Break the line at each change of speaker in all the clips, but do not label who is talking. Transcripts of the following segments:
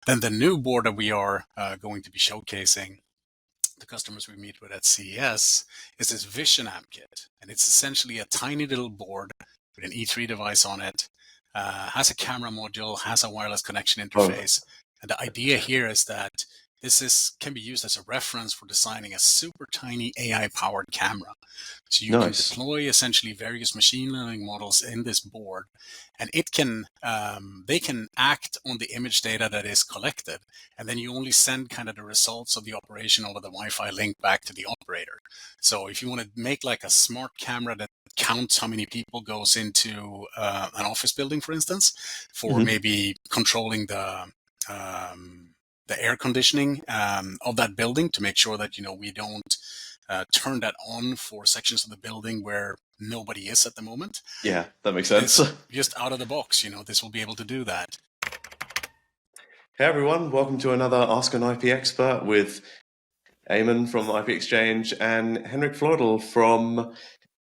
Then the new board that we are going to be showcasing the customers we meet with at CES is this Vision App Kit. And it's essentially a tiny little board with an E3 device on it, has a camera module, has a wireless connection interface. And the idea here is that can be used as a reference for designing a super tiny AI-powered camera. So you can deploy essentially various machine learning models in this board, and they can act on the image data that is collected, and then you only send kind of the results of the operation over the Wi-Fi link back to the operator. So if you want to make like a smart camera that counts how many people goes into an office building, for instance, for maybe controlling the air conditioning of that building to make sure that we don't turn that on for sections of the building where nobody is at the moment.
Yeah, that makes sense.
Just out of the box, this will be able to do that.
Hey everyone, welcome to another Ask an IP Expert with Eamon from IP Exchange and Henrik Flodell from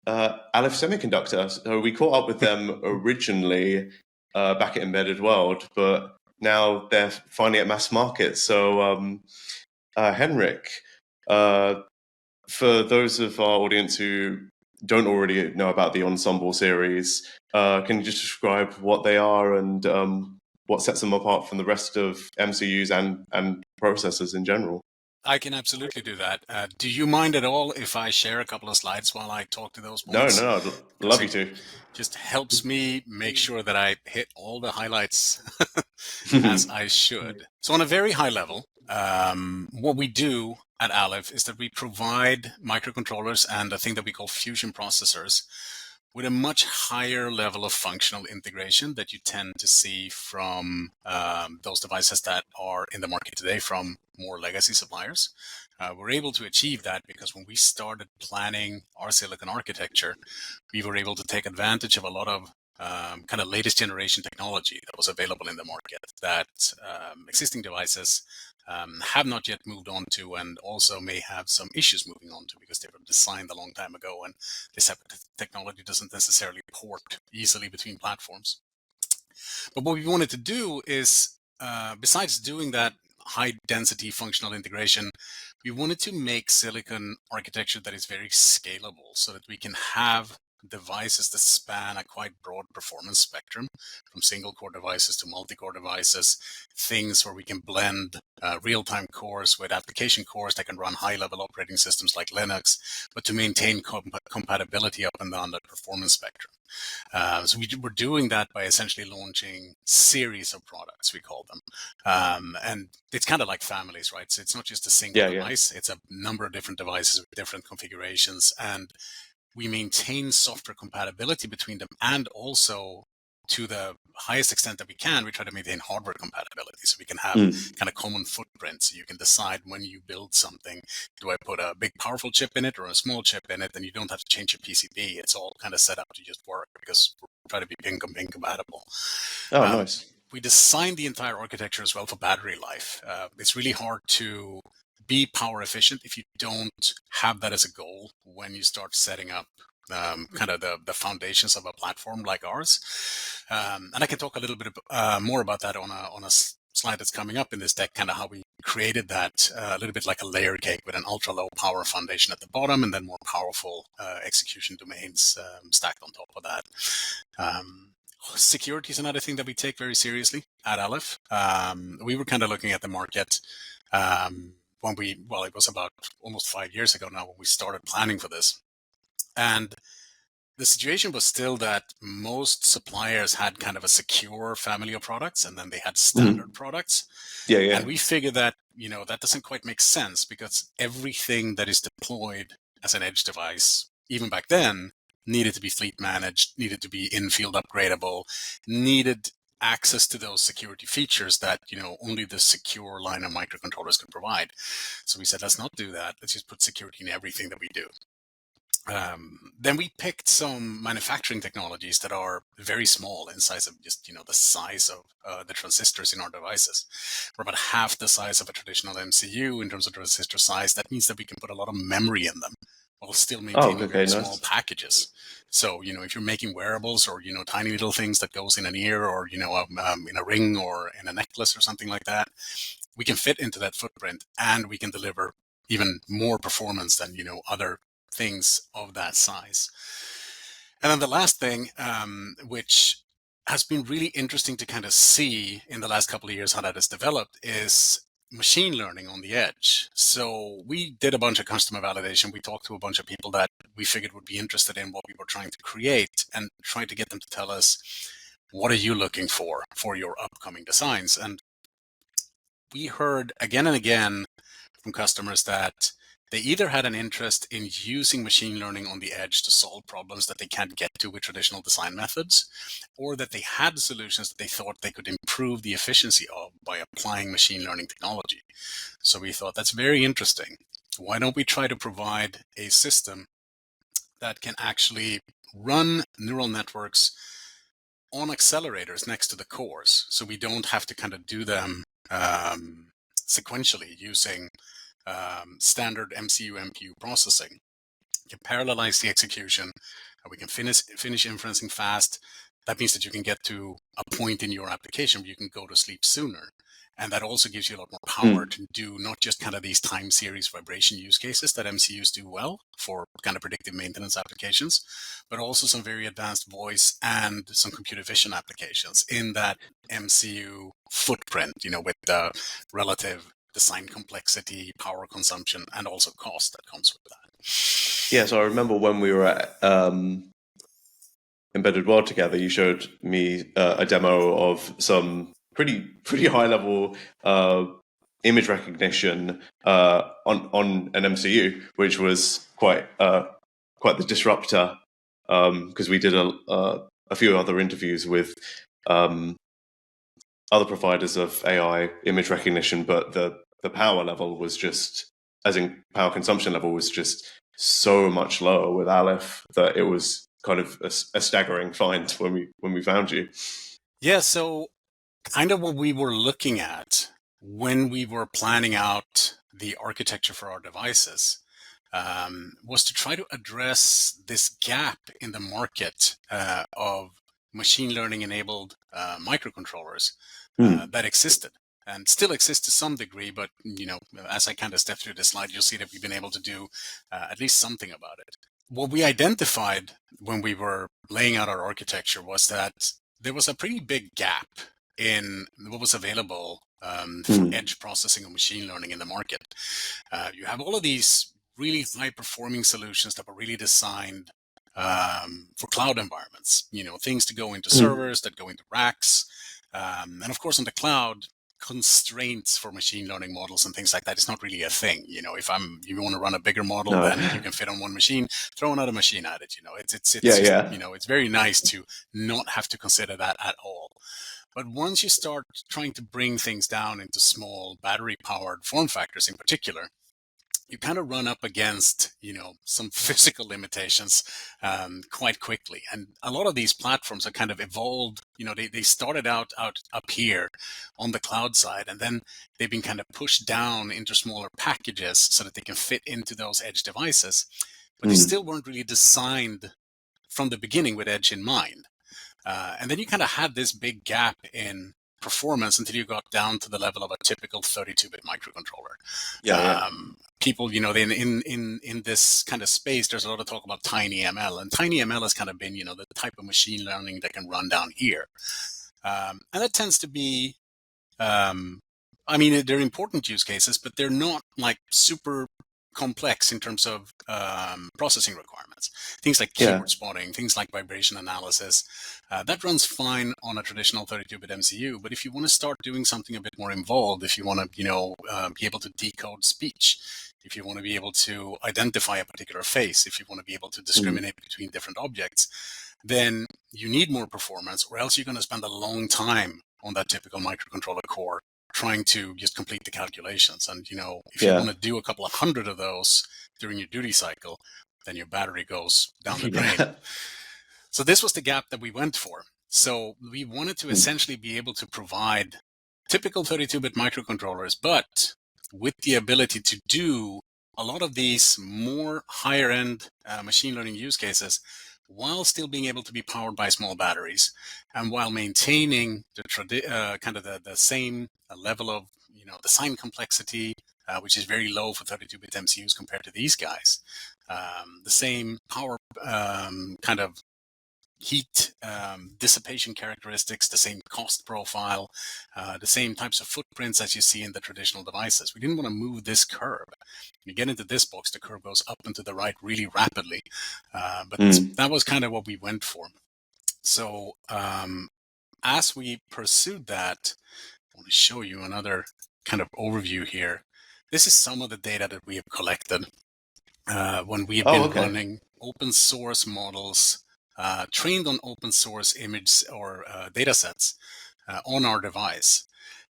Alif Semiconductor. So we caught up with them originally back at Embedded World, but now they're finally at mass market. So Henrik, for those of our audience who don't already know about the Ensemble series, can you just describe what they are and what sets them apart from the rest of MCUs and processors in general?
I can absolutely do that. Do you mind at all if I share a couple of slides while I talk to those points?
No, I'd love you to.
Just helps me make sure that I hit all the highlights as I should. So on a very high level, what we do at Alif is that we provide microcontrollers and a thing that we call fusion processors with a much higher level of functional integration that you tend to see from those devices that are in the market today from more legacy suppliers. We're able to achieve that because when we started planning our silicon architecture, we were able to take advantage of a lot of kind of latest generation technology that was available in the market that existing devices have not yet moved on to, and also may have some issues moving on to because they were designed a long time ago, and this type of technology doesn't necessarily port easily between platforms. But what we wanted to do is, besides doing that high density functional integration, we wanted to make silicon architecture that is very scalable so that we can have devices that span a quite broad performance spectrum, from single core devices to multi-core devices, things where we can blend real-time cores with application cores that can run high-level operating systems like Linux, but to maintain compatibility up and down that performance spectrum. So we're doing that by essentially launching series of products, we call them. And it's kind of like families, right? So it's not just a single device, it's a number of different devices with different configurations, and we maintain software compatibility between them, and also to the highest extent that we can, we try to maintain hardware compatibility so we can have kind of common footprints. So you can decide when you build something, do I put a big powerful chip in it or a small chip in it? And you don't have to change your PCB. It's all kind of set up to just work because we're trying to be pin compatible.
Oh, nice.
We designed the entire architecture as well for battery life. It's really hard to be power efficient if you don't have that as a goal when you start setting up kind of the foundations of a platform like ours. And I can talk a little bit more about that on a slide that's coming up in this deck, kind of how we created that a little bit like a layer cake with an ultra low power foundation at the bottom and then more powerful execution domains stacked on top of that. Security is another thing that we take very seriously at Alif. We were kind of looking at the market it was about almost 5 years ago now when we started planning for this. And the situation was still that most suppliers had kind of a secure family of products, and then they had standard products.
Yeah.
And we figured that, that doesn't quite make sense because everything that is deployed as an edge device, even back then, needed to be fleet managed, needed to be in-field upgradable, needed access to those security features that, only the secure line of microcontrollers could provide. So we said, let's not do that. Let's just put security in everything that we do. Then we picked some manufacturing technologies that are very small in size of just, the size of the transistors in our devices. We're about half the size of a traditional MCU in terms of transistor size. That means that we can put a lot of memory in them. while still
Oh,
maintaining
okay,
very small
nice.
packages. So, if you're making wearables or, tiny little things that goes in an ear or, in a ring or in a necklace or something like that, we can fit into that footprint and we can deliver even more performance than, other things of that size. And then the last thing, which has been really interesting to kind of see in the last couple of years how that has developed, is machine learning on the edge. So we did a bunch of customer validation. We talked to a bunch of people that we figured would be interested in what we were trying to create and trying to get them to tell us, what are you looking for your upcoming designs? And we heard again and again from customers that they either had an interest in using machine learning on the edge to solve problems that they can't get to with traditional design methods, or that they had solutions that they thought they could improve the efficiency of by applying machine learning technology. So we thought, that's very interesting. Why don't we try to provide a system that can actually run neural networks on accelerators next to the cores, so we don't have to kind of do them sequentially using standard MCU MPU processing. You can parallelize the execution, and we can finish inferencing fast. That means that you can get to a point in your application where you can go to sleep sooner. And that also gives you a lot more power to do not just kind of these time series vibration use cases that MCUs do well for kind of predictive maintenance applications, but also some very advanced voice and some computer vision applications in that MCU footprint, with the relative design complexity, power consumption, and also cost that comes with that.
Yeah, so I remember when we were at Embedded World together, you showed me a demo of some pretty high level image recognition on an MCU, which was quite the disruptor, because we did a few other interviews with other providers of AI image recognition, but the power level was just, as in power consumption level, was just so much lower with Alif that it was kind of a staggering find when we found you.
Yeah, so kind of what we were looking at when we were planning out the architecture for our devices was to try to address this gap in the market of machine learning enabled microcontrollers that existed and still exists to some degree. But, as I kind of step through the slide, you'll see that we've been able to do at least something about it. What we identified when we were laying out our architecture was that there was a pretty big gap in what was available for edge processing and machine learning in the market. You have all of these really high-performing solutions that were really designed for cloud environments. Things to go into servers, that go into racks, and of course on the cloud, constraints for machine learning models and things like that is not really a thing. If you want to run a bigger model than you can fit on one machine, throw another machine at it. It's very nice to not have to consider that at all. But once you start trying to bring things down into small battery-powered form factors in particular, you kind of run up against, some physical limitations quite quickly. And a lot of these platforms are kind of evolved. They started out up here on the cloud side, and then they've been kind of pushed down into smaller packages so that they can fit into those edge devices. But they still weren't really designed from the beginning with edge in mind. And then you kind of had this big gap in performance until you got down to the level of a typical 32-bit microcontroller. People, in this kind of space, there's a lot of talk about tiny ML, and tiny ML has kind of been, the type of machine learning that can run down here. And that tends to be, they're important use cases, but they're not like super complex in terms of processing requirements. Things like keyword spotting, things like vibration analysis, that runs fine on a traditional 32-bit MCU. But if you want to start doing something a bit more involved, if you want to, be able to decode speech, if you want to be able to identify a particular face, if you want to be able to discriminate between different objects, then you need more performance, or else you're going to spend a long time on that typical microcontroller core trying to just complete the calculations. And, if you want to do a couple of hundred of those during your duty cycle, then your battery goes down the drain. So this was the gap that we went for. So we wanted to essentially be able to provide typical 32-bit microcontrollers, but with the ability to do a lot of these more higher end machine learning use cases, while still being able to be powered by small batteries, and while maintaining the kind of the same level of design complexity, which is very low for 32-bit MCUs compared to these guys. The same power kind of heat dissipation characteristics, the same cost profile, the same types of footprints as you see in the traditional devices. We didn't want to move this curve. When you get into this box, the curve goes up and to the right really rapidly. But that was kind of what we went for. So as we pursued that, I want to show you another kind of overview here. This is some of the data that we have collected when we have been running open source models trained on open source image or data sets on our device.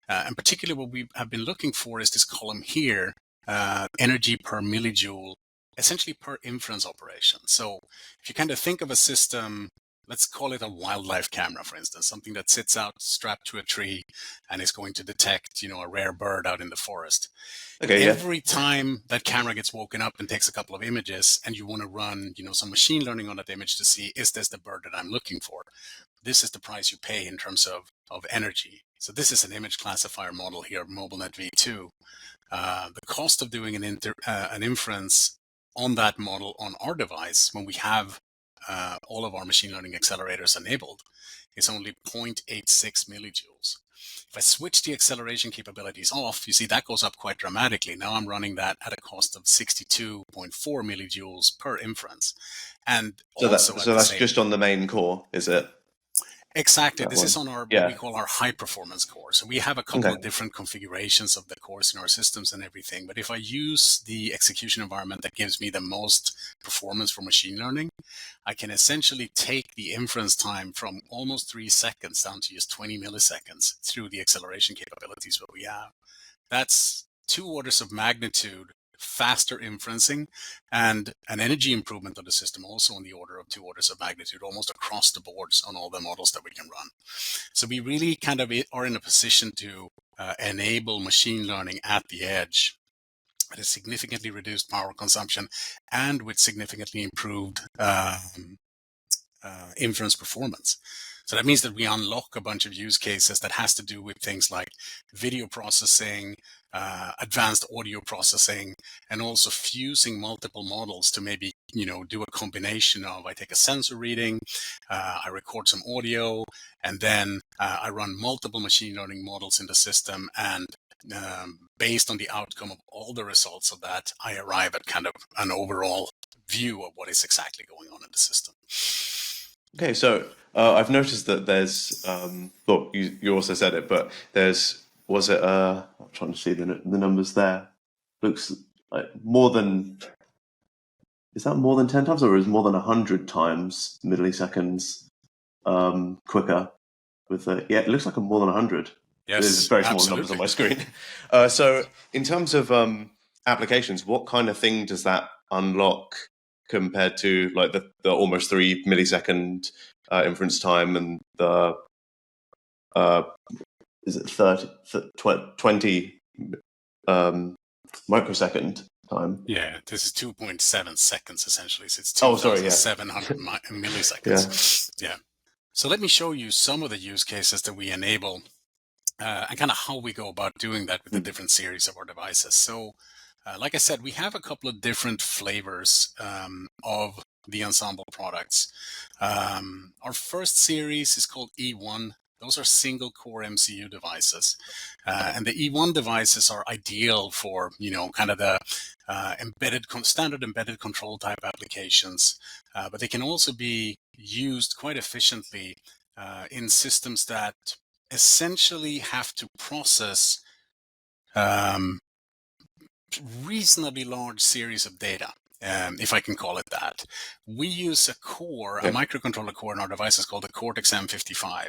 And particularly what we have been looking for is this column here, energy per millijoule, essentially per inference operation. So if you kind of think of a system, let's call it a wildlife camera, for instance, something that sits out strapped to a tree and is going to detect, a rare bird out in the forest. Every time that camera gets woken up and takes a couple of images and you want to run, some machine learning on that image to see, is this the bird that I'm looking for? This is the price you pay in terms of energy. So this is an image classifier model here, MobileNet V2. The cost of doing an inference on that model on our device when we have all of our machine learning accelerators enabled is only 0.86 millijoules. If I switch the acceleration capabilities off, you see that goes up quite dramatically. Now I'm running that at a cost of 62.4 millijoules per inference. And
so that's just on the main core, is it?
Exactly. This is on our what we call our high performance core. So we have a couple of different configurations of the cores in our systems and everything. But if I use the execution environment that gives me the most performance for machine learning, I can essentially take the inference time from almost 3 seconds down to just 20 milliseconds through the acceleration capabilities that we have. That's 2 orders of magnitude faster inferencing and an energy improvement of the system also on the order of 2 orders of magnitude almost across the boards on all the models that we can run. So we really kind of are in a position to enable machine learning at the edge at a significantly reduced power consumption and with significantly improved inference performance. So that means that we unlock a bunch of use cases that has to do with things like video processing, advanced audio processing, and also fusing multiple models to maybe, do a combination of, I take a sensor reading, I record some audio, and then I run multiple machine learning models in the system. And based on the outcome of all the results of that, I arrive at kind of an overall view of what is exactly going on in the system.
Okay, so I've noticed that there's, well, you also said it, but I'm trying to see the numbers there. Looks like is that more than 10 times or is more than 100 times milliseconds quicker? It looks like more than 100.
Yes,
there's very small numbers on my screen. So in terms of applications, what kind of thing does that unlock compared to like the almost 3 millisecond inference time and the is it 20 microsecond time?
Yeah, this is 2.7 seconds essentially. So it's 2,700 milliseconds. Yeah. So let me show you some of the use cases that we enable and kind of how we go about doing that with the different series of our devices. So like I said, we have a couple of different flavors of the Ensemble products. Our first series is called E1. Those are single core MCU devices. And the E1 devices are ideal for, kind of the standard embedded control type applications. But they can also be used quite efficiently in systems that essentially have to process reasonably large series of data, if I can call it that. We use a core, a microcontroller core in our devices called the Cortex M55.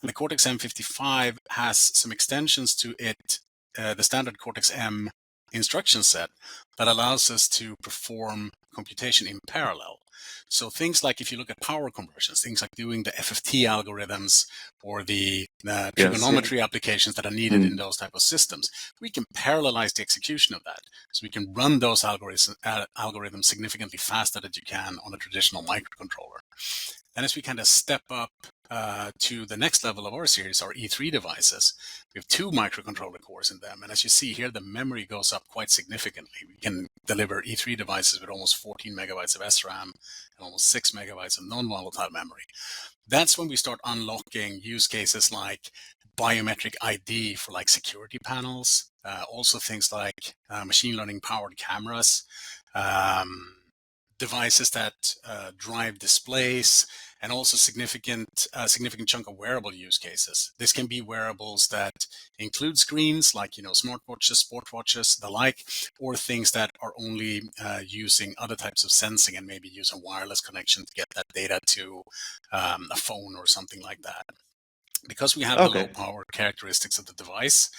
And the Cortex M55 has some extensions to it, the standard Cortex M instruction set that allows us to perform computation in parallel. So things like, if you look at power conversions, things like doing the FFT algorithms or the trigonometry applications that are needed in those type of systems, we can parallelize the execution of that. So we can run those algorithms significantly faster than you can on a traditional microcontroller. And as we kind of step up to the next level of our series, our E3 devices, we have 2 microcontroller cores in them. And as you see here, the memory goes up quite significantly. We can deliver E3 devices with almost 14 megabytes of SRAM and almost 6 megabytes of non-volatile memory. That's when we start unlocking use cases like biometric ID for like security panels, also things like machine learning powered cameras, devices that drive displays, and also significant chunk of wearable use cases. This can be wearables that include screens like, smartwatches, sport watches, the like, or things that are only using other types of sensing and maybe use a wireless connection to get that data to a phone or something like that. Because we have the low power characteristics of the device,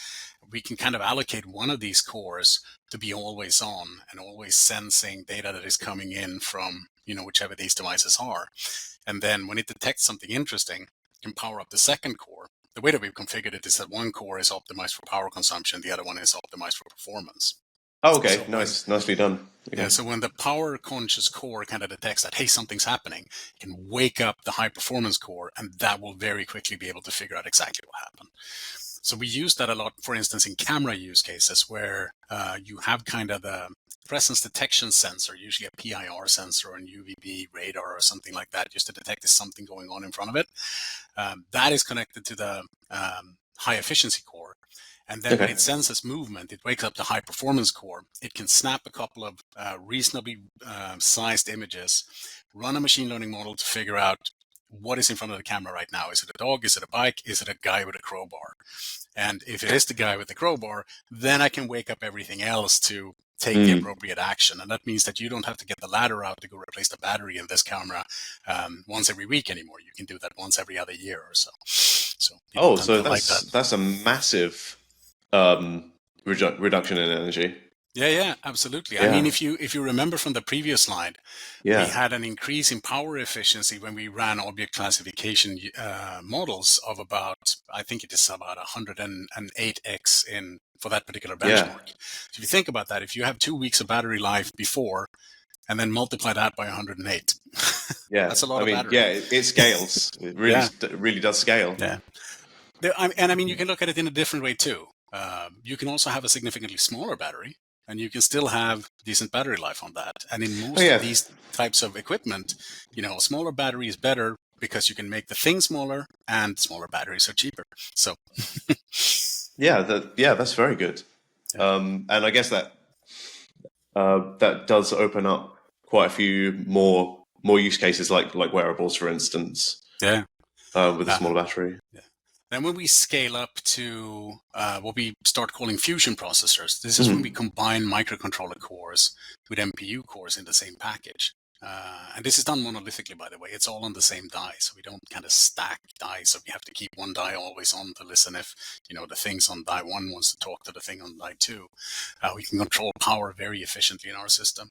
we can kind of allocate one of these cores to be always on and always sensing data that is coming in from, whichever these devices are. And then when it detects something interesting, it can power up the second core. The way that we've configured it is that one core is optimized for power consumption, the other one is optimized for performance.
Oh, okay. So nicely done. Okay.
Yeah, so when the power conscious core kind of detects that, hey, something's happening, it can wake up the high performance core, and that will very quickly be able to figure out exactly what happened. So we use that a lot, for instance, in camera use cases where you have kind of the presence detection sensor, usually a PIR sensor or an UVB radar or something like that, just to detect there's something going on in front of it. That is connected to the high efficiency core. And then when it senses movement, it wakes up the high performance core. It can snap a couple of reasonably sized images, run a machine learning model to figure out what is in front of the camera right now. Is it a dog? Is it a bike? Is it a guy with a crowbar? And if it is the guy with the crowbar, then I can wake up everything else to take the appropriate action. And that means that you don't have to get the ladder out to go replace the battery in this camera once every week anymore. You can do that once every other year or so. So
that's a massive reduction in energy.
Yeah, absolutely. Yeah. I mean, if you remember from the previous slide, we had an increase in power efficiency when we ran object classification models of about, I think it is about 108x for that particular benchmark. So if you think about that, if you have 2 weeks of battery life before, and then multiply that by 108, that's a lot of battery.
Yeah, it scales. It really does scale.
Yeah. And I mean, you can look at it in a different way too. You can also have a significantly smaller battery, and you can still have decent battery life on that. And in most of these types of equipment, a smaller battery is better because you can make the thing smaller, and smaller batteries are cheaper. So,
that's very good. And I guess that does open up quite a few more use cases, like wearables, for instance.
Yeah,
with a smaller battery.
Yeah. Then when we scale up to what we start calling fusion processors, this is when we combine microcontroller cores with MPU cores in the same package. And this is done monolithically, by the way. It's all on the same die, so we don't kind of stack die. So we have to keep one die always on to listen if, the things on die 1 wants to talk to the thing on die 2. We can control power very efficiently in our system.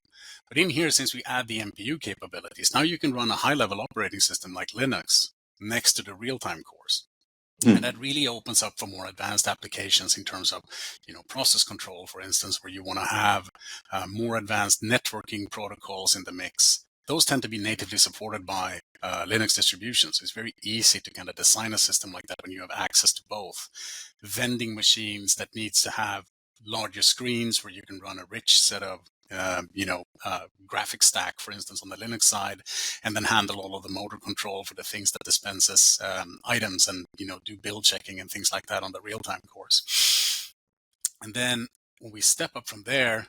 But in here, since we add the MPU capabilities, now you can run a high-level operating system like Linux next to the real-time cores. And that really opens up for more advanced applications in terms of, process control, for instance, where you want to have more advanced networking protocols in the mix. Those tend to be natively supported by Linux distributions. It's very easy to kind of design a system like that when you have access to both. Vending machines that needs to have larger screens where you can run a rich set of graphic stack, for instance, on the Linux side, and then handle all of the motor control for the things that dispenses items and, do build checking and things like that on the real-time cores. And then when we step up from there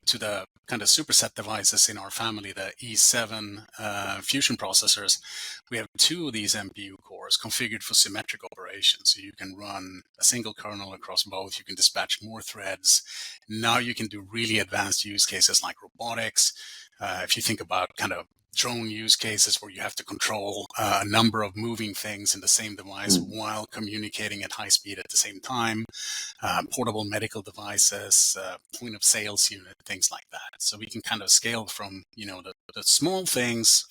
to the kind of superset devices in our family, the E7 fusion processors, we have 2 of these MPU cores configured for symmetric operations. So you can run a single kernel across both. You can dispatch more threads. Now you can do really advanced use cases like robotics. If you think about kind of drone use cases where you have to control a number of moving things in the same device while communicating at high speed at the same time, portable medical devices, point of sales unit, things like that. So we can kind of scale from, the the small things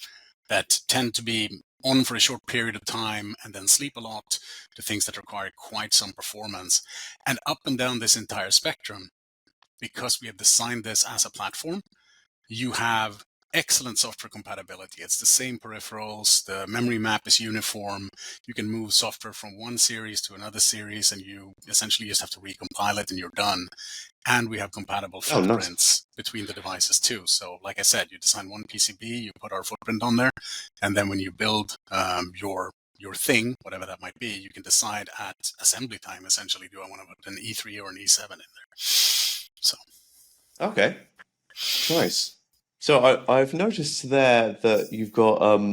that tend to be on for a short period of time and then sleep a lot, to things that require quite some performance. And up and down this entire spectrum, because we have designed this as a platform, you have excellent software compatibility. It's the same peripherals, the memory map is uniform, you can move software from one series to another series, and you essentially just have to recompile it and you're done. And we have compatible footprints between the devices too. So like I said, you design one PCB, you put our footprint on there, and then when you build your thing, whatever that might be, you can decide at assembly time, essentially, do I want to put an E3 or an E7 in there? So.
Okay, nice. So I've noticed there that you've got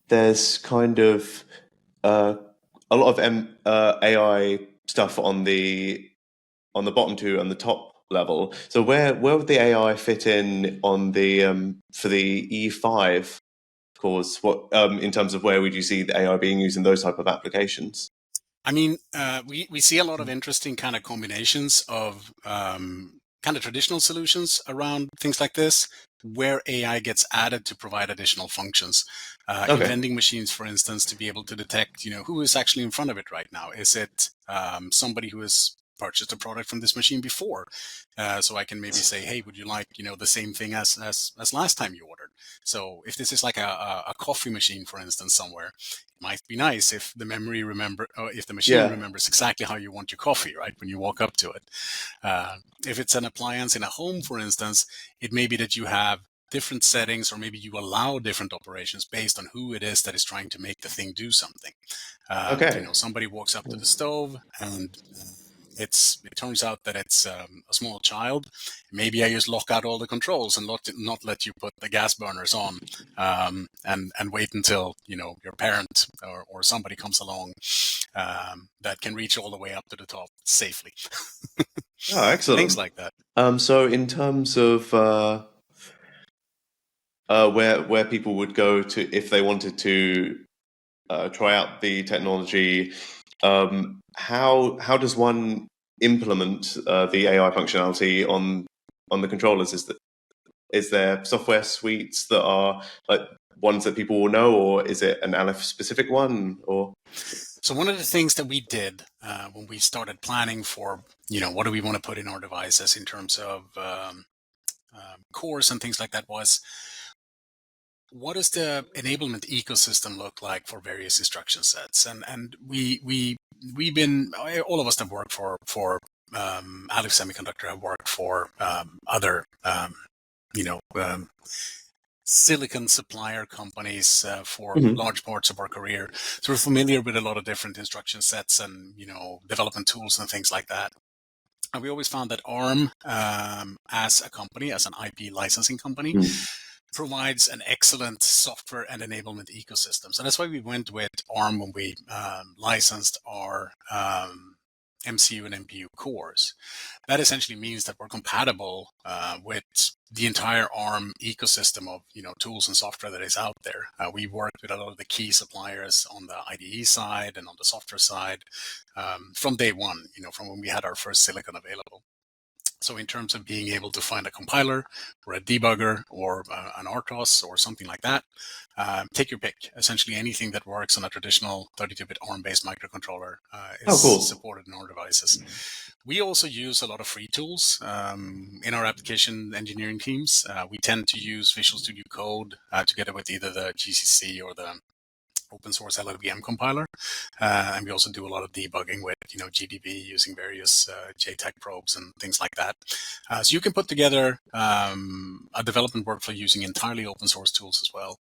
there's kind of a lot of AI stuff on the bottom two and the top level. So where would the AI fit in on the for the E5 cores? What in terms of where would you see the AI being used in those type of applications?
I mean, we see a lot of interesting kind of combinations of kind of traditional solutions around things like this, where AI gets added to provide additional functions. In vending machines, for instance, to be able to detect, who is actually in front of it right now. Is it somebody who has purchased a product from this machine before? So I can maybe say, hey, would you like, the same thing as last time you ordered? So if this is like a coffee machine, for instance, somewhere, it might be nice if the if the machine remembers exactly how you want your coffee, right, when you walk up to it. If it's an appliance in a home, for instance, it may be that you have different settings, or maybe you allow different operations based on who it is that is trying to make the thing do something. Somebody walks up to the stove and it turns out that it's a small child. Maybe I just lock out all the controls and not let you put the gas burners on, and wait until your parent or somebody comes along that can reach all the way up to the top safely.
Oh, excellent!
Things like that.
So in terms of where people would go to if they wanted to try out the technology, how does one implement the AI functionality on the controllers? Is there software suites that are like ones that people will know, or is it an Alif specific one? Or
so one of the things that we did when we started planning for what do we want to put in our devices in terms of cores and things like that was, what does the enablement ecosystem look like for various instruction sets? And we've been, all of us that work for Alif Semiconductor have worked for other silicon supplier companies for large parts of our career. So we're familiar with a lot of different instruction sets and development tools and things like that. And we always found that ARM, as a company, as an IP licensing company, provides an excellent software and enablement ecosystem. So that's why we went with ARM when we licensed our MCU and NPU cores. That essentially means that we're compatible with the entire ARM ecosystem of tools and software that is out there. We worked with a lot of the key suppliers on the IDE side and on the software side from day one, from when we had our first silicon available. So in terms of being able to find a compiler or a debugger or an RTOS or something like that, take your pick. Essentially anything that works on a traditional 32-bit ARM-based microcontroller is supported in our devices. We also use a lot of free tools in our application engineering teams. We tend to use Visual Studio Code together with either the GCC or the open source LLVM compiler, and we also do a lot of debugging with GDB using various JTAG probes and things like that. So you can put together a development workflow using entirely open source tools as well.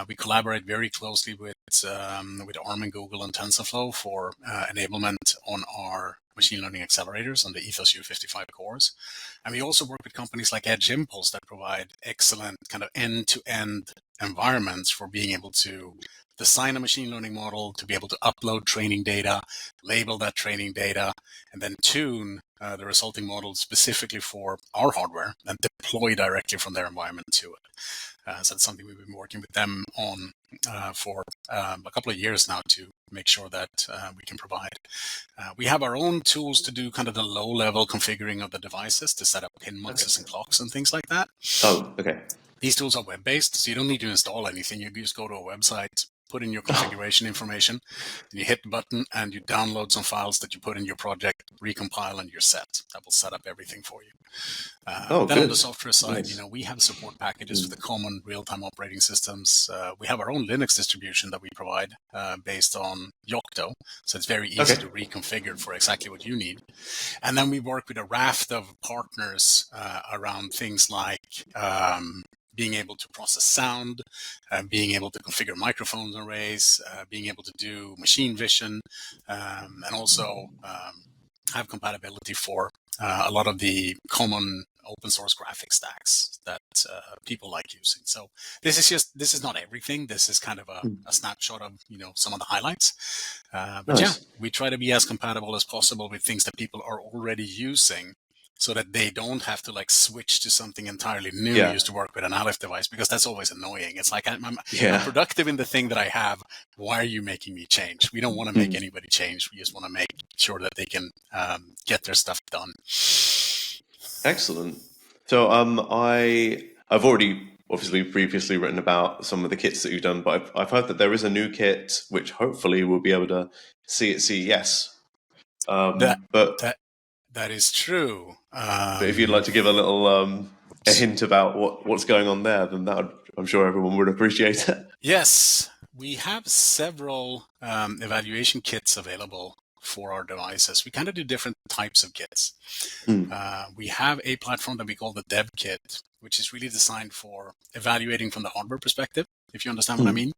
We collaborate very closely with ARM and Google and TensorFlow for enablement on our machine learning accelerators on the Ethos U55 cores. And we also work with companies like Edge Impulse that provide excellent kind of end-to-end environments for being able to design a machine learning model, to be able to upload training data, label that training data, and then tune the resulting model specifically for our hardware and deploy directly from their environment to it. So that's something we've been working with them on for a couple of years now to make sure that we can provide. We have our own tools to do kind of the low-level configuring of the devices to set up pin muxes and clocks and things like that.
Oh, okay.
These tools are web-based, so you don't need to install anything. You just go to a website, put in your configuration information, and you hit the button, and you download some files that you put in your project, recompile, and you're set. That will set up everything for you. Then
good.
on the software side,
Nice.
we have support packages for the common real-time operating systems. We have our own Linux distribution that we provide based on Yocto, so it's very easy to reconfigure for exactly what you need. And then we work with a raft of partners around things like being able to process sound, being able to configure microphone arrays, being able to do machine vision, and also have compatibility for a lot of the common open source graphic stacks that people like using. So this is not everything. This is kind of a snapshot of some of the highlights. But yeah, we try to be as compatible as possible with things that people are already using, so that they don't have to switch to something entirely new. Used to work with an Alif device, because that's always annoying. It's like I'm productive in the thing that I have. Why are you making me change? We don't want to make anybody change. We just want to make sure that they can get their stuff done.
Excellent. So I've already obviously previously written about some of the kits that you've done, but I've heard that there is a new kit which hopefully we'll be able to see at CES.
That is true.
But if you'd like to give a little a hint about what's going on there, then I'm sure everyone would appreciate it.
Yes, we have several evaluation kits available for our devices. We kind of do different types of kits. We have a platform that we call the Dev Kit, which is really designed for evaluating from the hardware perspective, if you understand what I mean.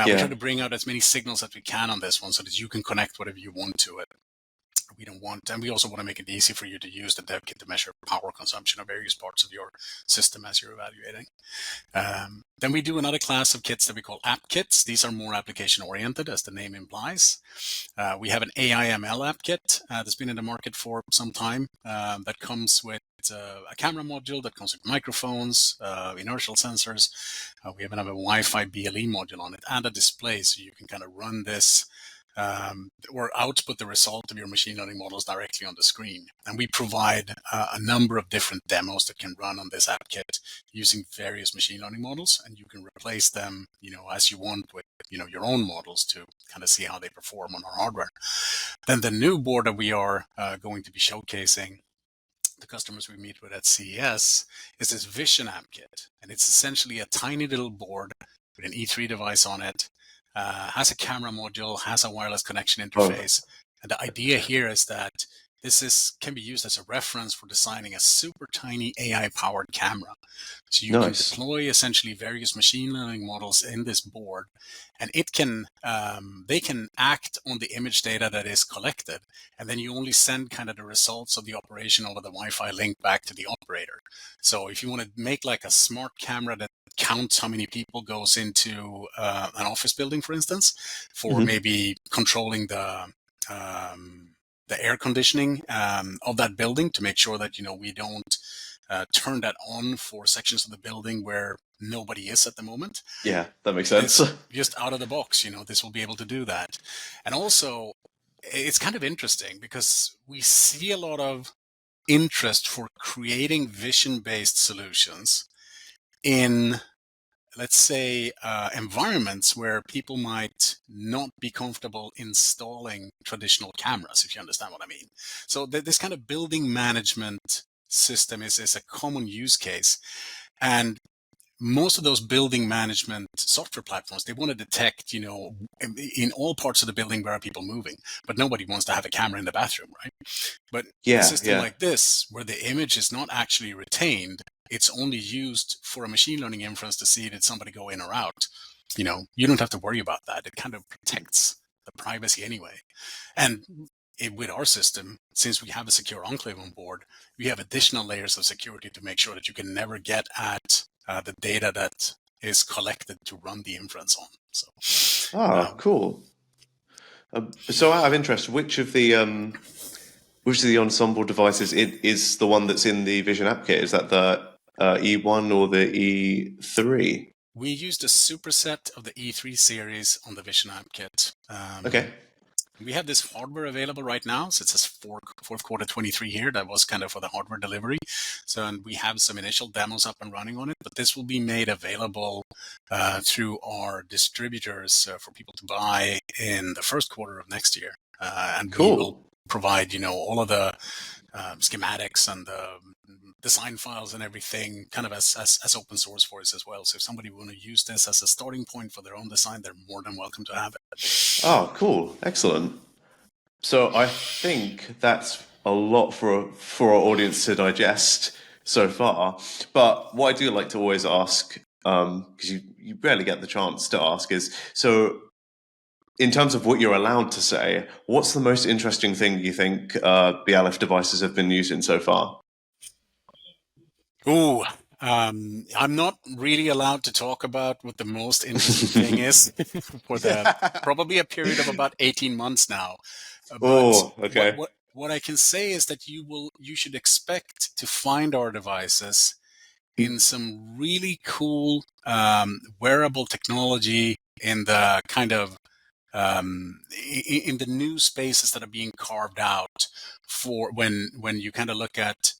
We try to bring out as many signals as we can on this one, so that you can connect whatever you want to it. And we also want to make it easy for you to use the Dev Kit to measure power consumption of various parts of your system as you're evaluating. Then we do another class of kits that we call app kits. These are more application oriented, as the name implies. We have an AI/ML app kit that's been in the market for some time, that comes with a camera module, that comes with microphones, inertial sensors. We even have a Wi-Fi BLE module on it, and a display, so you can kind of run this or output the result of your machine learning models directly on the screen. And we provide a number of different demos that can run on this app kit using various machine learning models, and you can replace them, as you want with, your own models to kind of see how they perform on our hardware. Then the new board that we are going to be showcasing the customers we meet with at CES is this Vision app kit, and it's essentially a tiny little board with an E3 device on it. Has a camera module, has a wireless connection interface. And the idea here is that this can be used as a reference for designing a super tiny AI-powered camera. So you can deploy essentially various machine learning models in this board, and they can act on the image data that is collected, and then you only send kind of the results of the operation over the Wi-Fi link back to the operator. So if you want to make a smart camera that counts how many people goes into an office building, for instance, for maybe controlling the air conditioning of that building, to make sure that we don't turn that on for sections of the building where nobody is at the moment.
Yeah, that makes sense.
Just out of the box, this will be able to do that. And also, it's kind of interesting because we see a lot of interest for creating vision-based solutions in, let's say, environments where people might not be comfortable installing traditional cameras, if you understand what I mean. So this kind of building management system is a common use case. And most of those building management software platforms, they want to detect, in all parts of the building where are people moving, but nobody wants to have a camera in the bathroom, right? But a system like this, where the image is not actually retained, it's only used for a machine learning inference to see did somebody go in or out. You don't have to worry about that. It kind of protects the privacy anyway. And with our system, since we have a secure enclave on board, we have additional layers of security to make sure that you can never get at the data that is collected to run the inference on. So,
cool. So out of interest, which of the Ensemble devices is the one that's in the Vision app kit? Is that the E1 or the E3?
We used a superset of the E3 series on the Vision app kit.
Okay.
We have this hardware available right now. So it says fourth quarter 23 here. That was kind of for the hardware delivery. So, and we have some initial demos up and running on it, but this will be made available through our distributors for people to buy in the first quarter of next year. And
Cool.
we will provide, all of the schematics and the design files and everything kind of as open source for us as well. So if somebody want to use this as a starting point for their own design, they're more than welcome to have it.
Oh, cool. Excellent. So I think that's a lot for our audience to digest so far. But what I do like to always ask, because you rarely get the chance to ask, is, so in terms of what you're allowed to say, what's the most interesting thing you think the Alif devices have been used in so far?
Ooh, I'm not really allowed to talk about what the most interesting thing is for probably a period of about 18 months now.
Oh, okay.
What I can say is that you should expect to find our devices in some really cool wearable technology in the kind of in the new spaces that are being carved out for when you kind of look at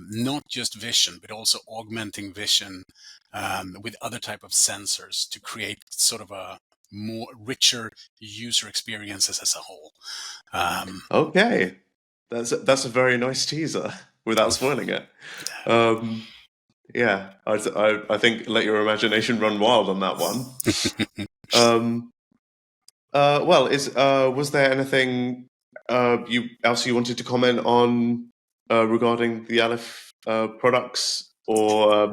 not just vision, but also augmenting vision with other type of sensors to create sort of a more richer user experiences as a whole.
Okay, that's a very nice teaser without spoiling it. Yeah, I think let your imagination run wild on that one. Well, was there anything else you wanted to comment on regarding the Alif products, or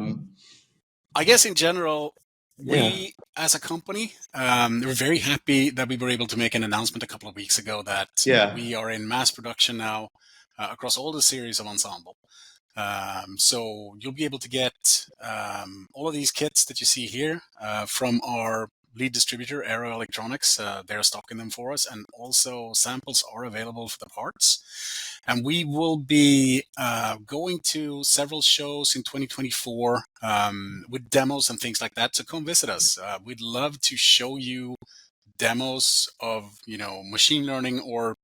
I guess in general,
yeah,
we as a company, we're very happy that we were able to make an announcement a couple of weeks ago that
yeah,
we are in mass production now across all the series of Ensemble. So you'll be able to get all of these kits that you see here from our lead distributor, Aero Electronics. They're stocking them for us, and also samples are available for the parts. And we will be going to several shows in 2024 with demos and things like that. So come visit us. We'd love to show you demos of machine learning or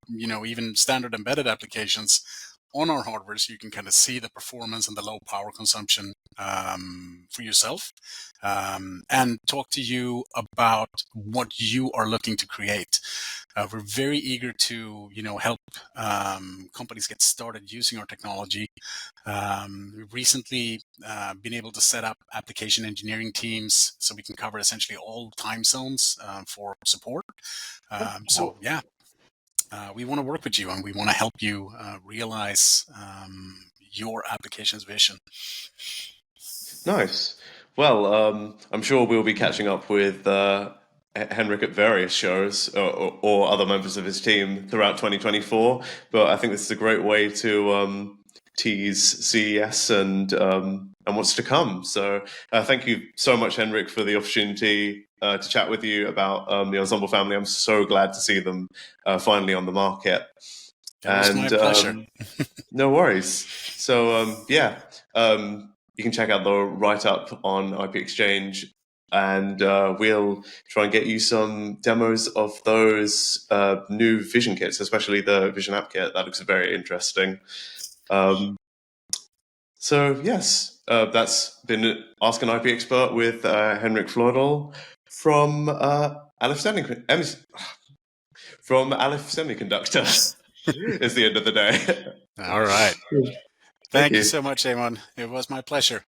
even standard embedded applications on our hardware, so you can kind of see the performance and the low power consumption for yourself, and talk to you about what you are looking to create. We're very eager to help companies get started using our technology. We've recently been able to set up application engineering teams so we can cover essentially all time zones for support. So yeah, we want to work with you and we want to help you realize your application's vision.
nice. Well, I'm sure we'll be catching up with Henrik at various shows or other members of his team throughout 2024. But I think this is a great way to tease CES and what's to come. So thank you so much, Henrik, for the opportunity to chat with you about the Ensemble family. I'm so glad to see them finally on the market.
That was my pleasure.
No worries. So yeah, you can check out the write-up on IP Exchange, and we'll try and get you some demos of those new Vision kits, especially the Vision App Kit. That looks very interesting. So yes, that's been Ask an ipXpert with Henrik Flodell from Alif Semiconductor. It's the end of the day.
All right.
Thank
Thank you
you
so much, Eamon. It was my pleasure.